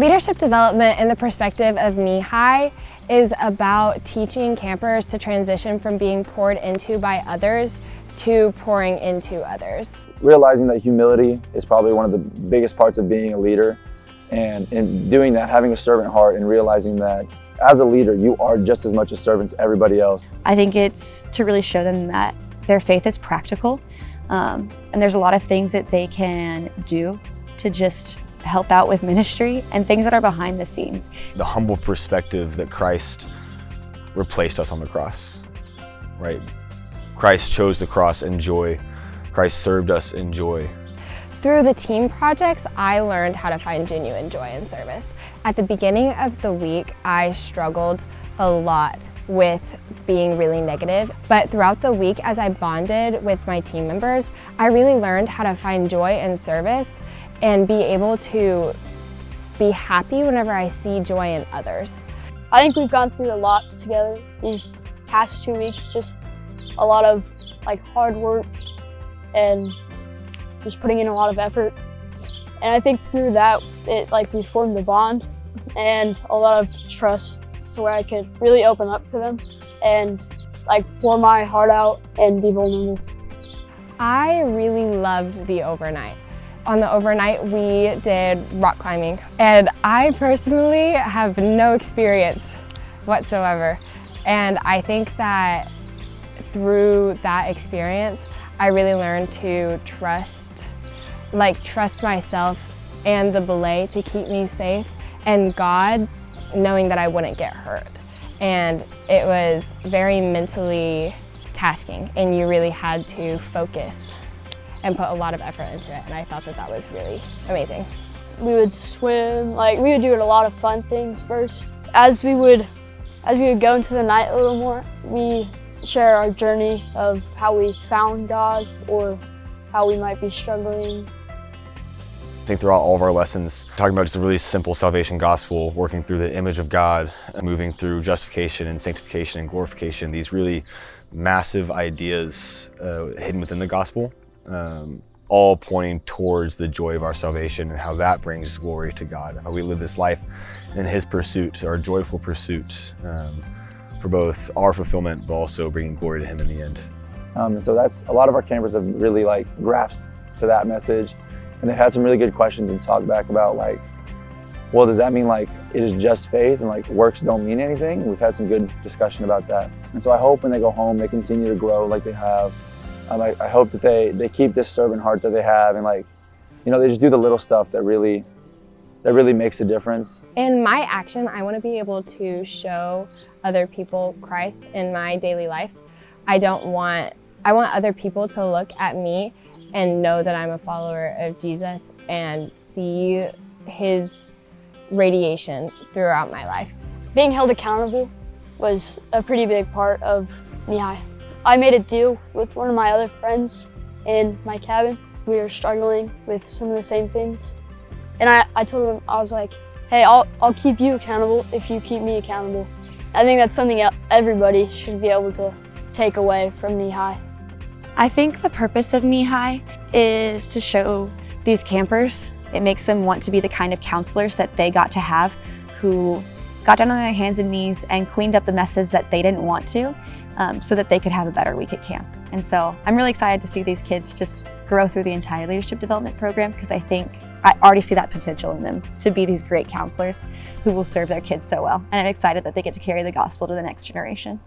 Leadership development in the perspective of Nehi is about teaching campers to transition from being poured into by others to pouring into others. Realizing that humility is probably one of the biggest parts of being a leader, and in doing that, having a servant heart and realizing that as a leader, you are just as much a servant to everybody else. I think it's to really show them that their faith is practical, and there's a lot of things that they can do to just help out with ministry and things that are behind the scenes. The humble perspective that Christ replaced us on the cross, right? Christ chose the cross in joy. Christ served us in joy. Through the team projects, I learned how to find genuine joy in service. At the beginning of the week, I struggled a lot with being really negative, but throughout the week, as I bonded with my team members, I really learned how to find joy in service and be able to be happy whenever I see joy in others. I think we've gone through a lot together these past 2 weeks, just a lot of hard work and just putting in a lot of effort. And I think through that, we formed a bond and a lot of trust to where I could really open up to them and pour my heart out and be vulnerable. I really loved the overnight. On the overnight, we did rock climbing, and I personally have no experience whatsoever. And I think that through that experience, I really learned to trust myself and the belay to keep me safe, and God, knowing that I wouldn't get hurt. And it was very mentally tasking, and you really had to focus and put a lot of effort into it, and I thought that that was really amazing. We would swim, we would do a lot of fun things first. As we would go into the night a little more, we share our journey of how we found God or how we might be struggling. I think throughout all of our lessons, talking about just a really simple salvation gospel, working through the image of God, moving through justification and sanctification and glorification, these really massive ideas hidden within the gospel, all pointing towards the joy of our salvation and how that brings glory to God. How we live this life in His pursuit, our joyful pursuit, for both our fulfillment, but also bringing glory to Him in the end. So that's a lot of our campers have really grasped to that message, and they've had some really good questions and talked back about well, does that mean it is just faith and works don't mean anything? We've had some good discussion about that, and so I hope when they go home they continue to grow like they have. I hope that they keep this servant heart that they have, and they just do the little stuff that really makes a difference. In my action, I want to be able to show other people Christ in my daily life. I want other people to look at me and know that I'm a follower of Jesus and see His radiation throughout my life. Being held accountable was a pretty big part of Nehi. I made a deal with one of my other friends in my cabin. We were struggling with some of the same things. And I told him, I was like, hey, I'll keep you accountable if you keep me accountable. I think that's something everybody should be able to take away from Nehi. I think the purpose of Nehi is to show these campers, it makes them want to be the kind of counselors that they got to have, who got down on their hands and knees and cleaned up the messes that they didn't want to, so that they could have a better week at camp. And so I'm really excited to see these kids just grow through the entire leadership development program, because I think I already see that potential in them to be these great counselors who will serve their kids so well. And I'm excited that they get to carry the gospel to the next generation.